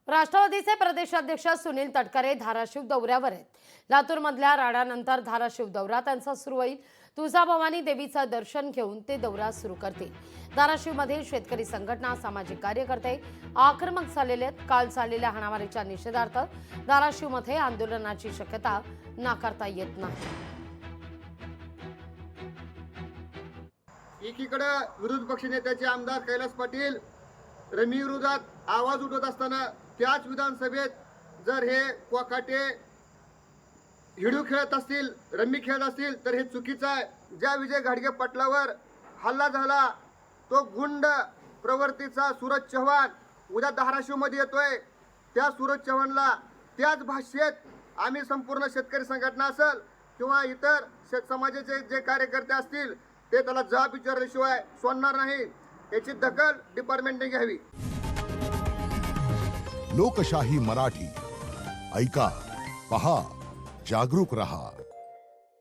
राष्ट्रवादीचे प्रदेशाध्यक्ष सुनील तटकरे धाराशिव दौऱ्यावर आहेत। लातूरमधल्या राडानंतर धाराशिव दौरा त्यांचा सुरू होईल। तुळजाभवानी देवीचं दर्शन घेऊन ते दौरा सुरू करतील। धाराशिवमध्ये शेतकरी संघटना, सामाजिक कार्यकर्ते आक्रमक झालेले आहेत। काल झालेल्या हाणामारीच्या निषेधार्थ धाराशिवमध्ये आंदोलनाची शक्यता नाकारता येत नाही। एकीकडे विरोधी पक्षनेत्याचे आमदार कैलास पाटील रमी विरोधात आवाज उठवत असताना त्याच विधानसभेत जर हे कोकाटे हिडू खेळत असतील, रमी खेळत असतील तर हे चुकीचं आहे। ज्या विजय घाडगे पाटलावर हल्ला झाला तो गुंड प्रवृत्तीचा सूरज चव्हाण उद्या धाराशिवमध्ये येतोय। त्या सूरज चव्हाणला त्याच भाषेत आम्ही संपूर्ण शेतकरी संघटना असेल किंवा इतर समाजाचे जे कार्यकर्ते असतील ते त्याला जाब विचारल्याशिवाय सोडणार नाही। याची दखल डिपार्टमेंटने घ्यावी। लोकशाही मराठी ऐका, पहा, जागरूक रहा।